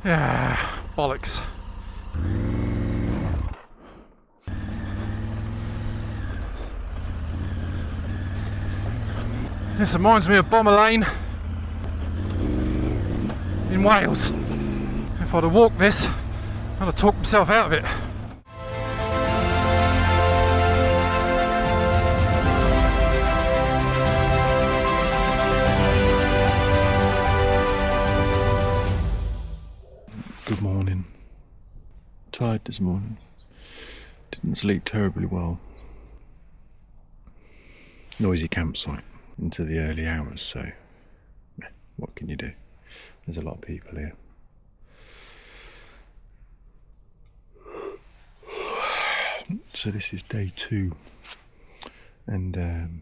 Yeah, bollocks. This reminds me of Bomber Lane in Wales. If I'd have walked this, I'd have talked myself out of it. Good morning. Tired this morning. Didn't sleep terribly well. Noisy campsite into the early hours, so what can you do? There's a lot of people here. So this is day 2, and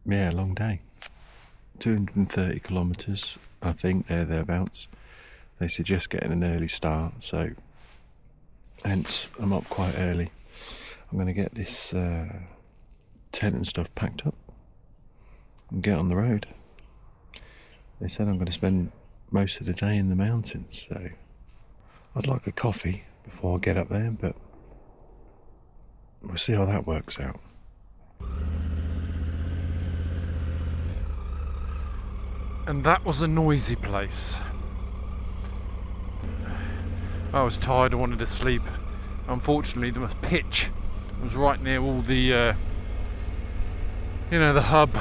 yeah, long day. 230 kilometres, I think, thereabouts. They suggest getting an early start, so hence I'm up quite early. I'm going to get this tent and stuff packed up and get on the road. They said I'm going to spend most of the day in the mountains, so I'd like a coffee before I get up there, but we'll see how that works out. And that was a noisy place. I was tired, I wanted to sleep. Unfortunately, the pitch was right near all the, the hub.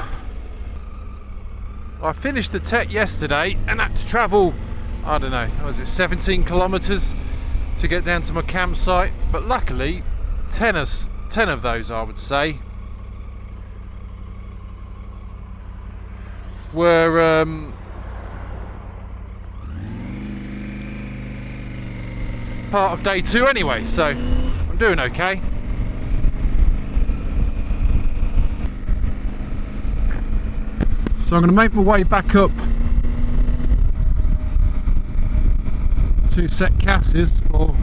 I finished the Tet yesterday and had to travel, I don't know, was it 17 kilometres to get down to my campsite? But luckily, 10 of those, I would say, were part of day 2 anyway, so I'm doing okay. So I'm going to make my way back up to Set Casses, or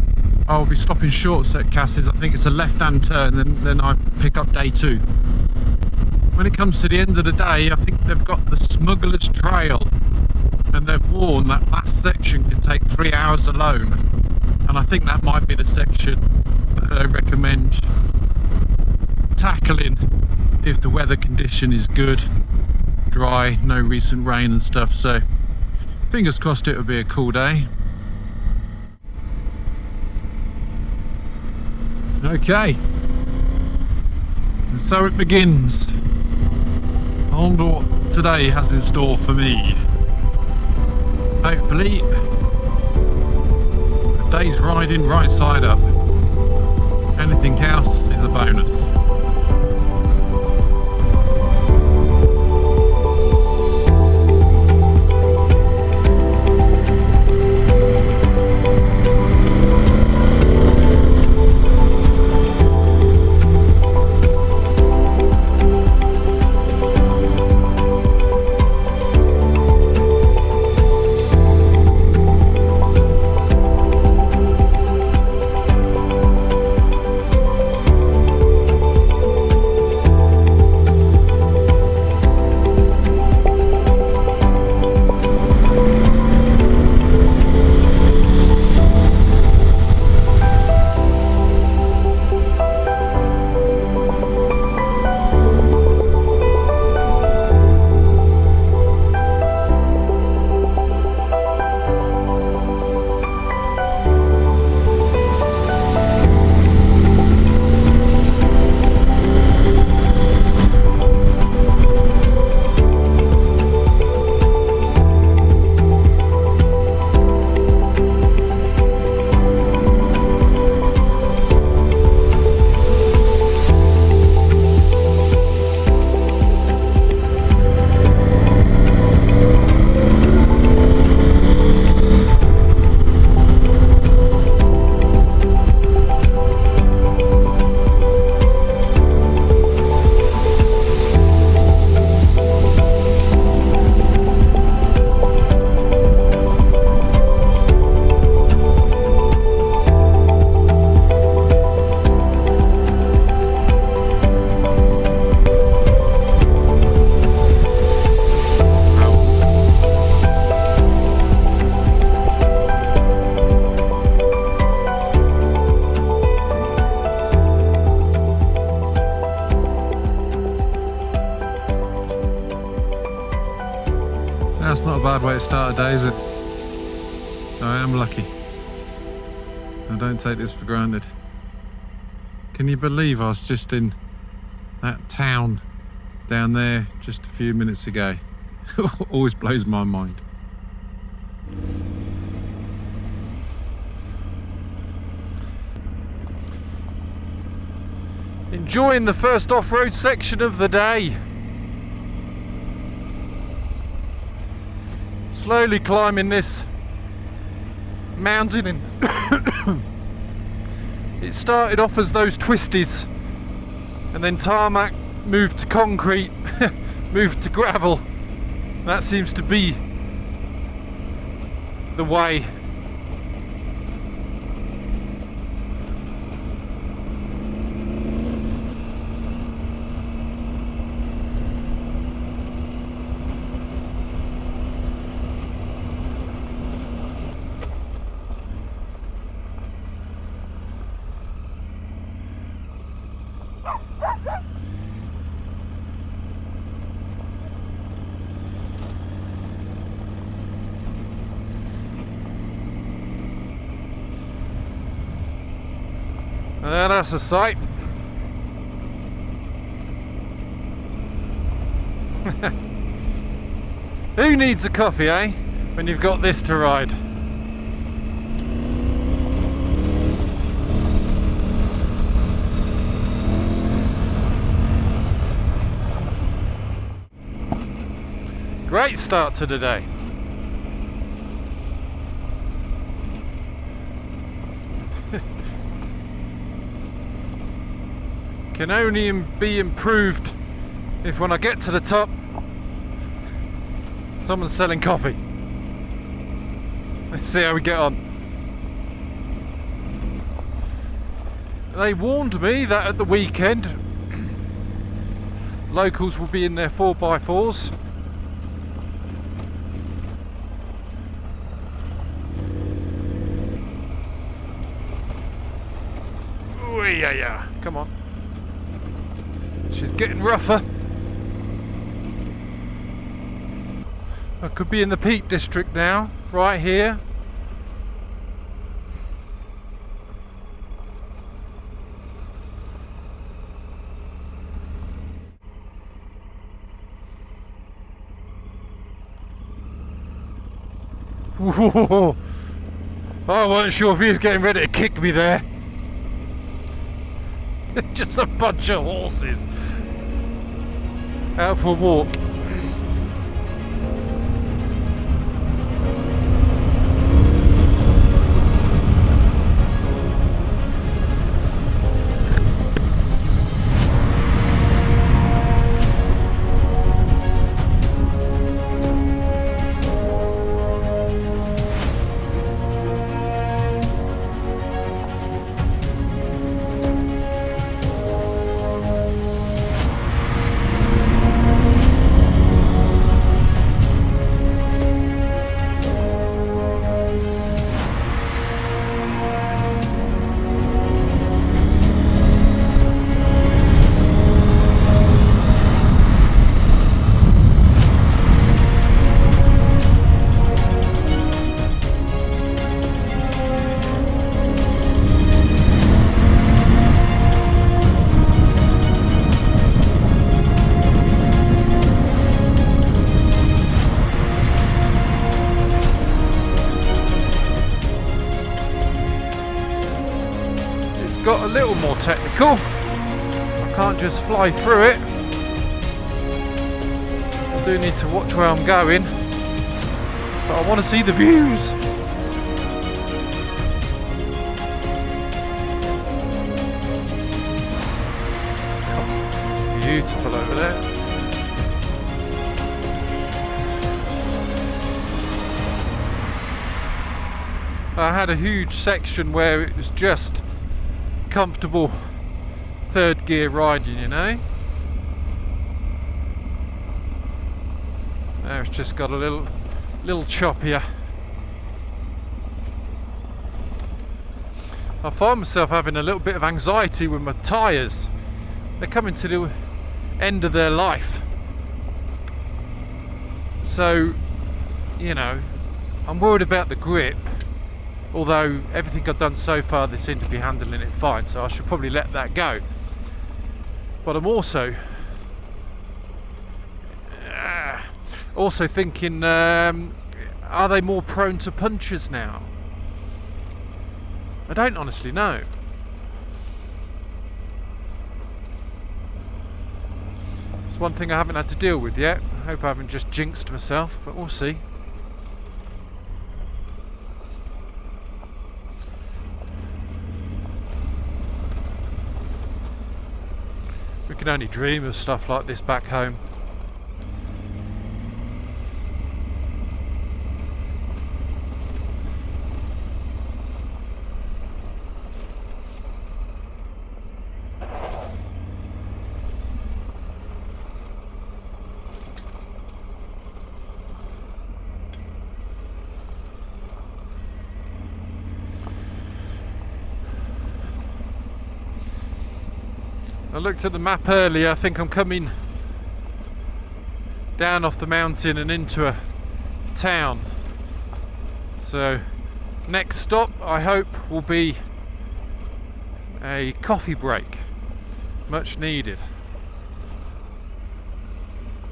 I'll be stopping short at Set Casses. I think it's a left-hand turn, then I pick up day 2. When it comes to the end of the day, I think they've got the Smugglers Trail, and they've warned that last section can take 3 hours alone. And I think that might be the section that I recommend tackling if the weather condition is good, dry, no recent rain and stuff. So fingers crossed it will be a cool day. Okay, and so it begins. I wonder what today has in store for me. Hopefully day's riding right side up. Anything else is a bonus. bad way to start a day, is it? I am lucky. I don't take this for granted. Can you believe I was just in that town down there just a few minutes ago? Always blows my mind. Enjoying the first off-road section of the day. Slowly climbing this mountain, and it started off as those twisties, and then tarmac moved to concrete, moved to gravel. That seems to be the way. That's a sight. Who needs a coffee, eh? When you've got this to ride. Great start to the day. Can only be improved if when I get to the top someone's selling coffee. Let's see how we get on. They warned me that at the weekend locals will be in their 4x4s. Oh yeah, come on. She's getting rougher. I could be in the Peak District now, right here. Whoa. I wasn't sure if he was getting ready to kick me there. Just a bunch of horses out for a walk. Got a little more technical. I can't just fly through it. I do need to watch where I'm going, but I want to see the views. It's beautiful over there. I had a huge section where it was just comfortable third gear riding, you know. Now it's just got a little choppier. I find myself having a little bit of anxiety with my tyres. They're coming to the end of their life, so you know, I'm worried about the grip, although everything I've done so far they seem to be handling it fine, so I should probably let that go. But I'm also thinking, are they more prone to punctures now? I don't honestly know. It's one thing I haven't had to deal with yet. I hope I haven't just jinxed myself, but we'll see. We can only dream of stuff like this back home. I looked at the map earlier. I think I'm coming down off the mountain and into a town. So next stop, I hope, will be a coffee break. Much needed.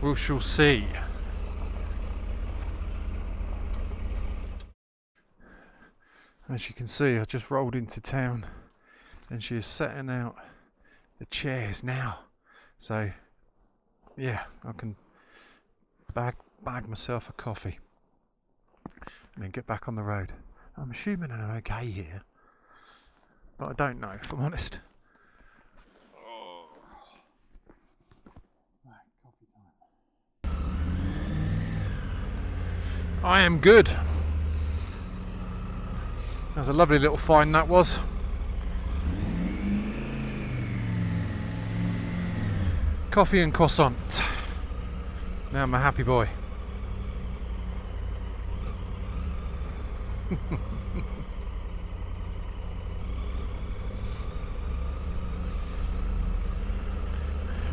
We shall see. As you can see, I just rolled into town and she is setting out the chairs now, so yeah, I can bag myself a coffee and then get back on the road. I'm assuming I'm okay here, but I don't know, if I'm honest. Right, coffee time. I am good. That was a lovely little find, that was. Coffee and croissant. Now I'm a happy boy.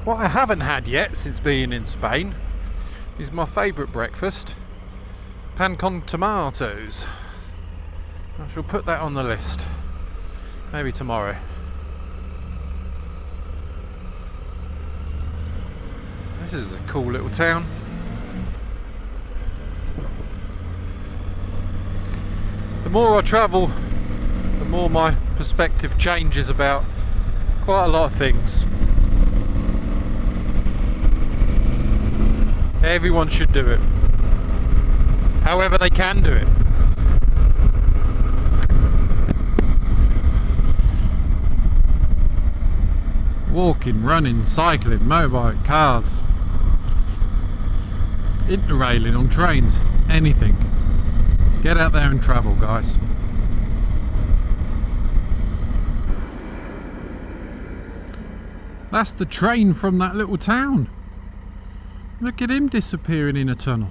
What I haven't had yet since being in Spain is my favourite breakfast, pan con tomatoes. I shall put that on the list. Maybe tomorrow. This is a cool little town. The more I travel, the more my perspective changes about quite a lot of things. Everyone should do it, however they can do it. Walking, running, cycling, motorbike, cars, interrailing on trains, anything. Get out there and travel, guys. That's the train from that little town. Look at him disappearing in a tunnel.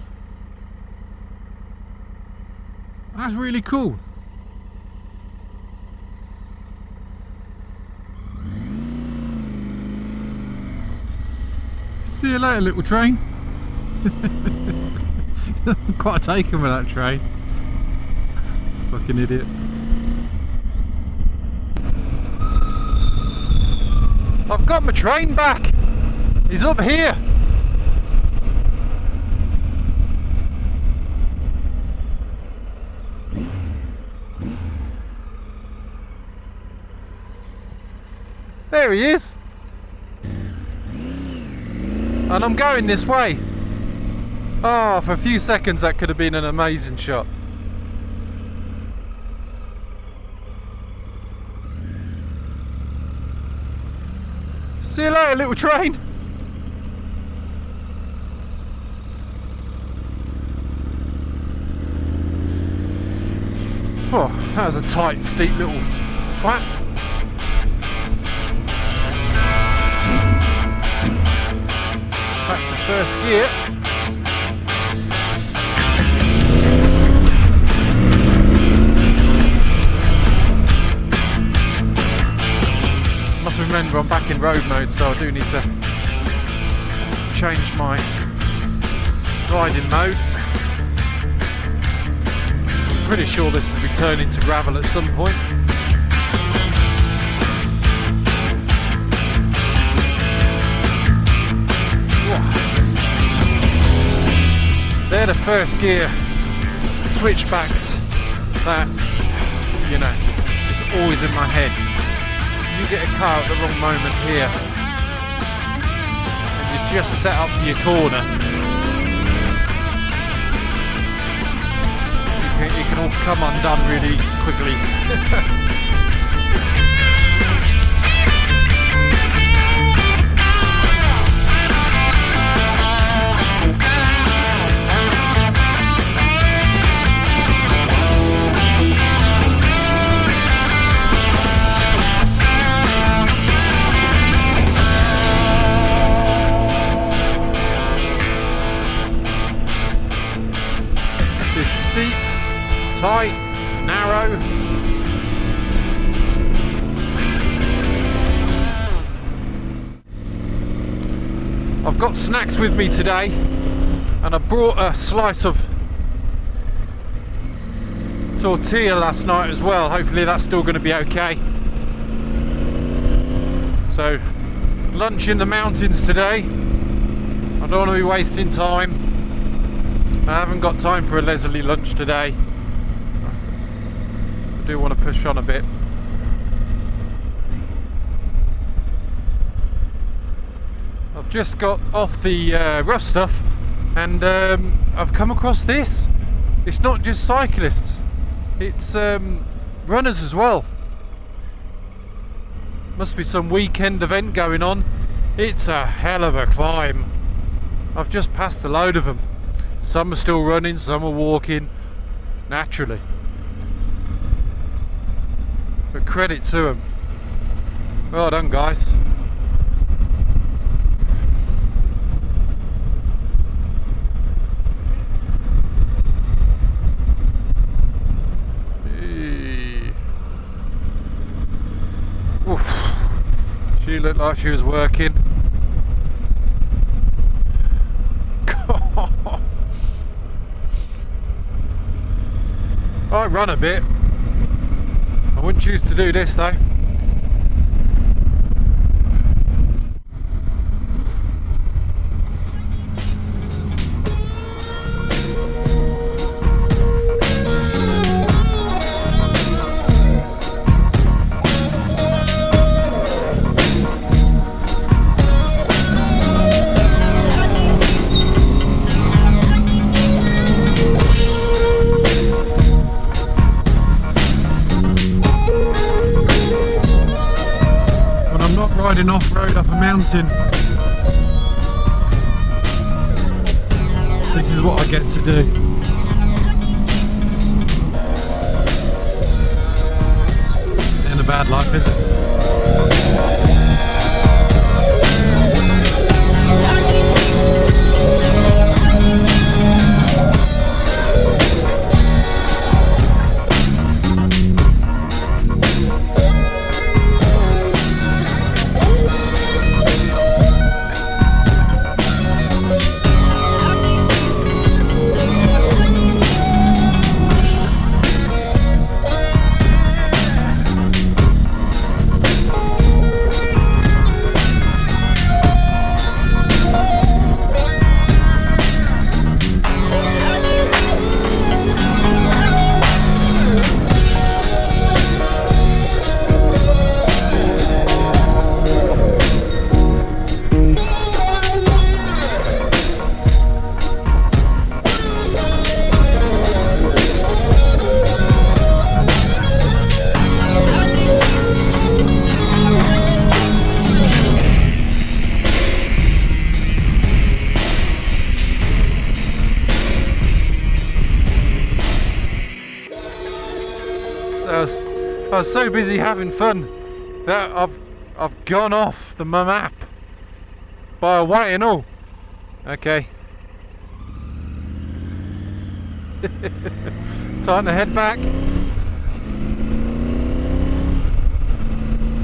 That's really cool. See you later, little train. I'm quite taken with that train. Fucking idiot. I've got my train back. He's up here. There he is. And I'm going this way. Oh, for a few seconds that could have been an amazing shot. See you later, little train. Oh, that was a tight, steep little twat. Back to first gear. Must remember I'm back in road mode, so I do need to change my riding mode. pretty sure this will be turned into gravel at some point. They're the first gear switchbacks that, you know, it's always in my head. You get a car at the wrong moment here and you just set up for your corner, it can all come undone really quickly. Steep, tight, narrow. I've got snacks with me today, and I brought a slice of tortilla last night as well. Hopefully that's still going to be okay. So, lunch in the mountains today. I don't want to be wasting time. I haven't got time for a leisurely lunch today. I do want to push on a bit. I've just got off the rough stuff, and I've come across this. It's not just cyclists, it's runners as well. Must be some weekend event going on. It's a hell of a climb. I've just passed a load of them. Some are still running, some are walking, naturally. But credit to them. Well done, guys. Oof. She looked like she was working. I run a bit. I wouldn't choose to do this though. Riding off-road up a mountain, this is what I get to do. Ain't a bad life, is it? I was so busy having fun that I've gone off the map by a way and all. Okay. Time to head back.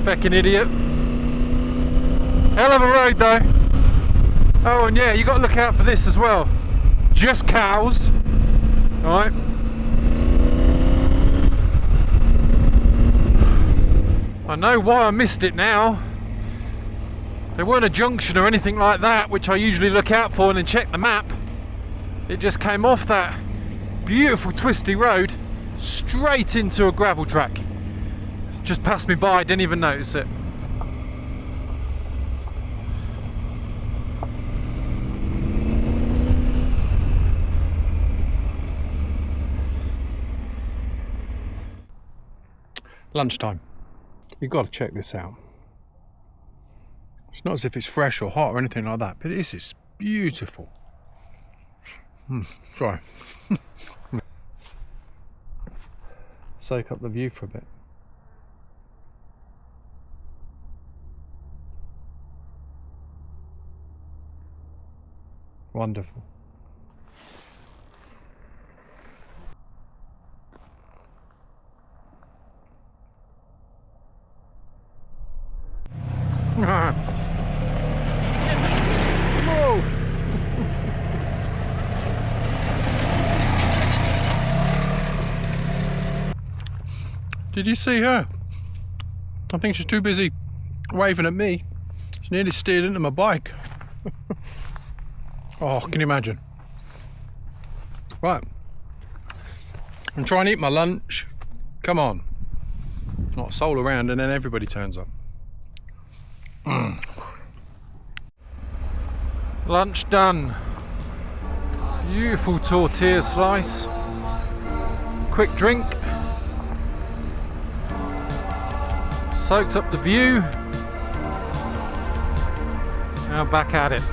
Feckin' idiot. Hell of a road though. Oh, and yeah, you got to look out for this as well. Just cows. Alright. I know why I missed it now. There weren't a junction or anything like that, which I usually look out for and then check the map. It just came off that beautiful twisty road straight into a gravel track. Just passed me by, didn't even notice it. Lunchtime. You've got to check this out. It's not as if it's fresh or hot or anything like that, but this is beautiful. Sorry. Soak up the view for a bit. Wonderful. Whoa! Did you see her? I think she's too busy waving at me. She nearly steered into my bike. Oh, can you imagine? Right. I'm trying to eat my lunch. Come on. Not a soul around and then everybody turns up. Lunch done. Beautiful tortilla slice. Quick drink. Soaked up the view. Now back at it.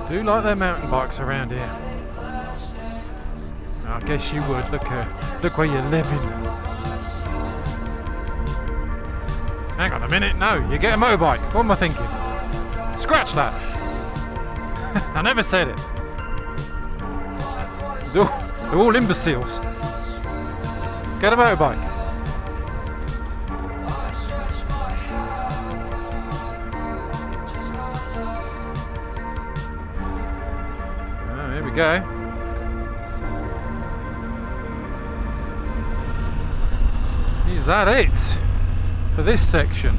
Do like their mountain bikes around here. I guess you would. Look where you're living. Hang on a minute. No, you get a motorbike. What am I thinking? Scratch that. I never said it. They're all imbeciles. Get a motorbike. Go. Is that it for this section?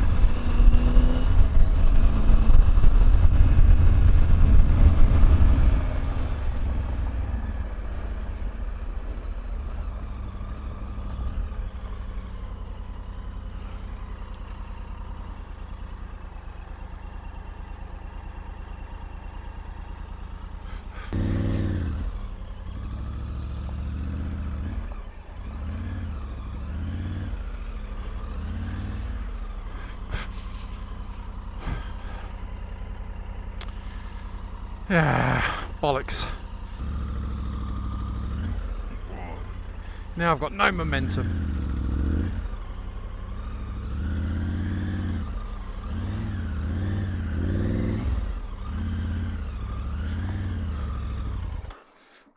Yeah, bollocks. Now I've got no momentum.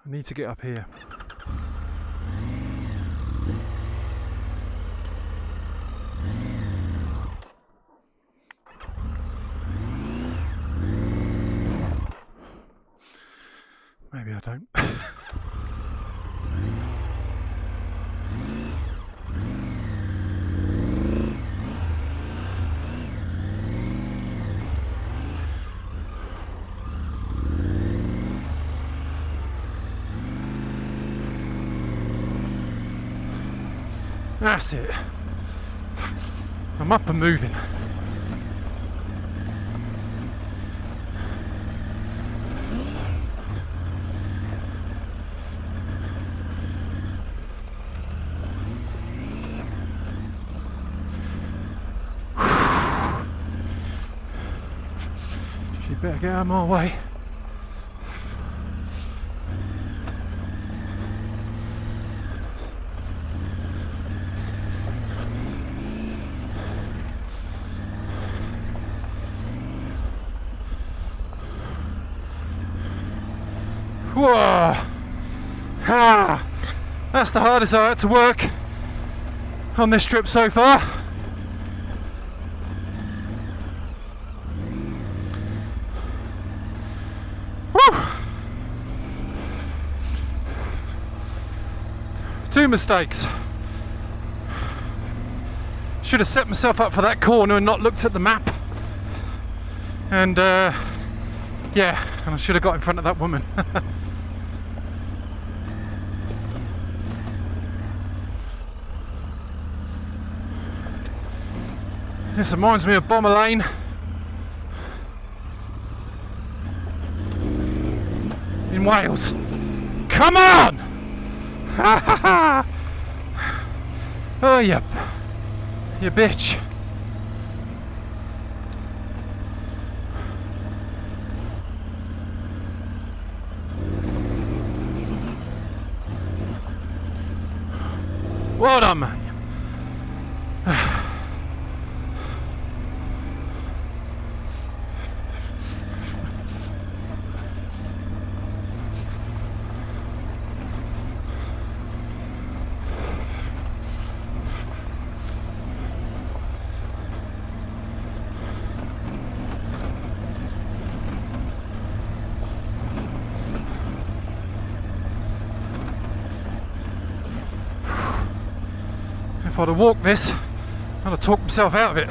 I need to get up here. Maybe I don't. That's it. I'm up and moving. You better get out of my way. Whoa! Ah! That's the hardest I had to work on this trip so far. Woo! 2 mistakes. Should have set myself up for that corner and not looked at the map. And yeah, and I should have got in front of that woman. This reminds me of Bomber Lane. In Wales. Come on! Oh, you bitch. Well done, man. If I'd have walked this, I'd have talked myself out of it.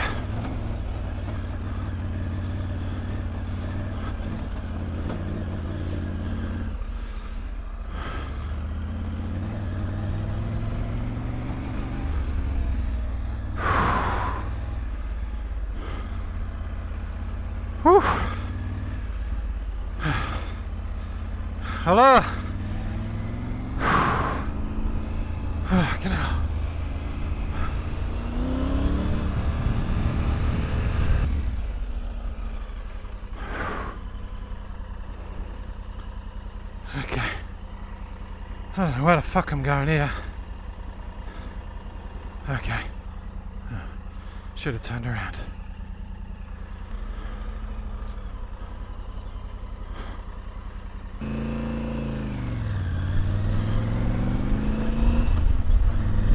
Whew. Hello. Get out. Okay. I don't know where the fuck I'm going here. Okay. Should have turned around.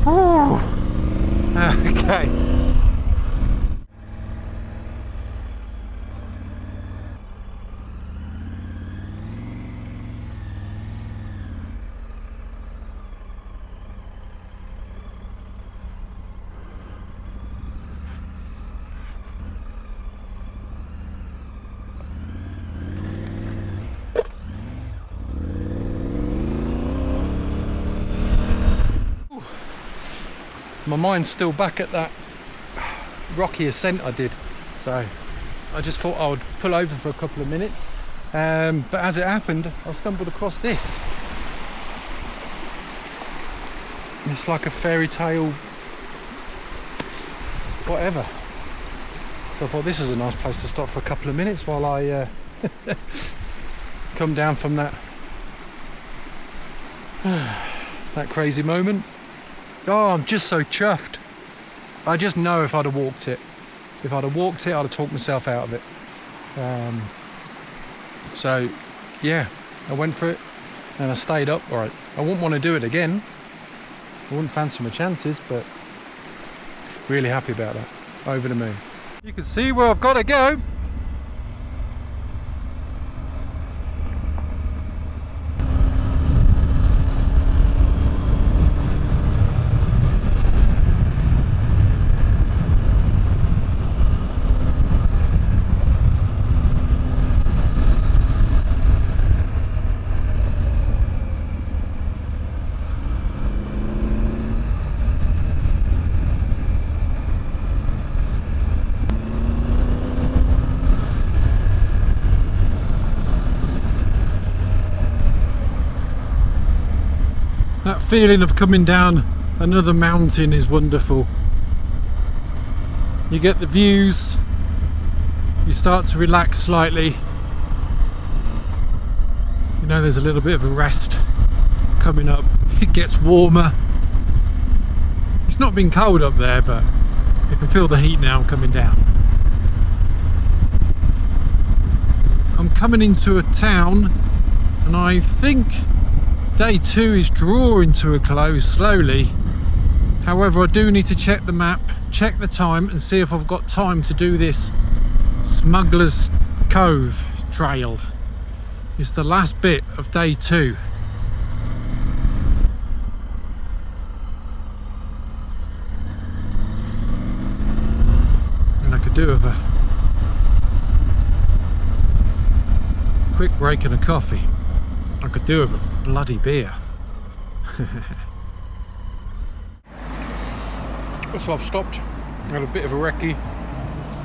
Ooh. Okay. My mind's still back at that rocky ascent I did, so I just thought I would pull over for a couple of minutes, but as it happened I stumbled across this. It's like a fairy tale whatever, so I thought this is a nice place to stop for a couple of minutes while I come down from that that crazy moment. Oh, I'm just so chuffed. I just know if I'd have walked it. If I'd have walked it, I'd have talked myself out of it. So, yeah, I went for it and I stayed up. All right, I wouldn't want to do it again. I wouldn't fancy my chances, but really happy about that. Over the moon. You can see where I've got to go. That feeling of coming down another mountain is wonderful. You get the views, you start to relax slightly, You know, there's a little bit of a rest coming up. It gets warmer. It's not been cold up there, but you can feel the heat now coming down. I'm coming into a town, and I think day 2 is drawing to a close slowly. However, I do need to check the map, check the time, and see if I've got time to do this Smugglers Cove trail. It's the last bit of day 2. And I could do with a quick break and a coffee. I could do with a bloody beer. So I've stopped, had a bit of a recce,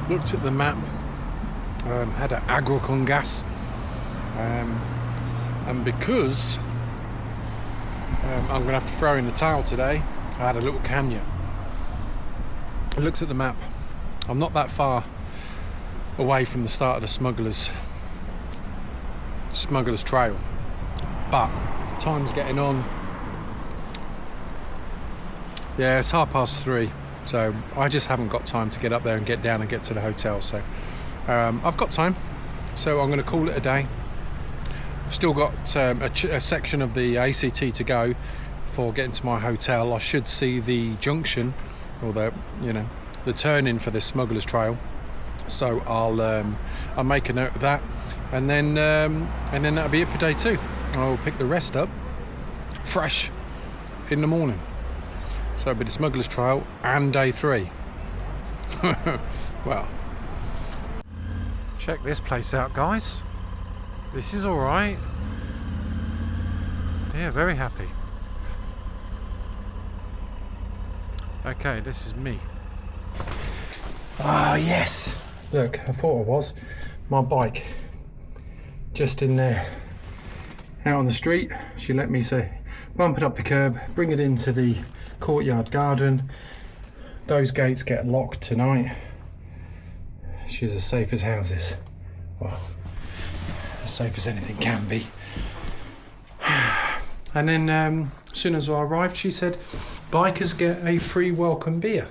looked at the map, had an agro con gas, and because I'm going to have to throw in the towel today, I had a little canyon. I looked at the map. I'm not that far away from the start of the Smugglers Trail, but time's getting on. Yeah, it's 3:30, so I just haven't got time to get up there and get down and get to the hotel. So I've got time, so I'm going to call it a day. I've still got a section of the ACT to go before getting to my hotel. I should see the junction, or the turn-in for this Smugglers Trail. So I'll make a note of that, and then that'll be it for day 2. I'll pick the rest up fresh in the morning. So it'll be the Smugglers Trail and day 3. Well, check this place out, guys. This is alright. Yeah, very happy. Okay, this is me. Ah, yes. Look, I thought it was my bike. Just in there. Out on the street. She let me bump it up the curb, bring it into the courtyard garden. Those gates get locked tonight. She's as safe as houses. Well, as safe as anything can be. And then as soon as I arrived, she said, bikers get a free welcome beer.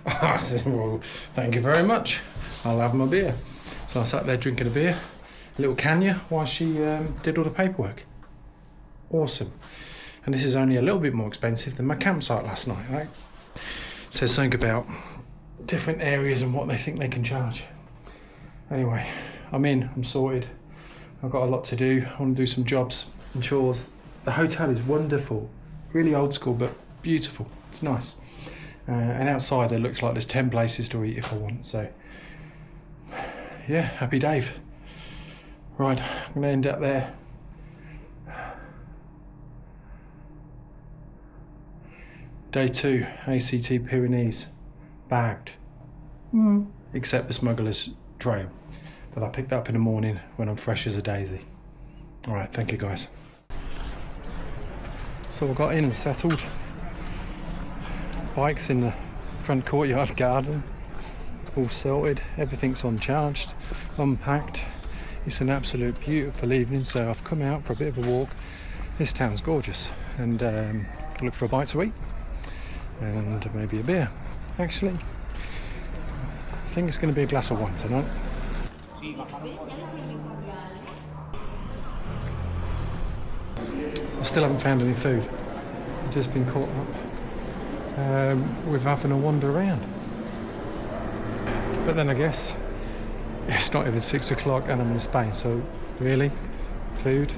I said, well, thank you very much. I'll have my beer. So I sat there drinking a beer, a little canya, while she did all the paperwork. Awesome. And this is only a little bit more expensive than my campsite last night, right? Says something about different areas and what they think they can charge. Anyway, I'm in, I'm sorted. I've got a lot to do. I want to do some jobs and chores. The hotel is wonderful, really old school, but beautiful. It's nice. And outside it looks like there's 10 places to eat if I want. So, yeah, happy Dave. Right, I'm going to end up there. Day 2, ACT Pyrenees, bagged. Except the Smugglers Trail. But I picked up in the morning when I'm fresh as a daisy. Alright, thank you guys. So I got in and settled. Bikes in the front courtyard garden. All sorted, everything's uncharged, unpacked. It's an absolute beautiful evening, so I've come out for a bit of a walk. This town's gorgeous, and look for a bite to eat. And maybe a beer. Actually, I think it's going to be a glass of wine tonight. I still haven't found any food. I've just been caught up with having a wander around. But then I guess it's not even 6 o'clock and I'm in Spain, so really, food?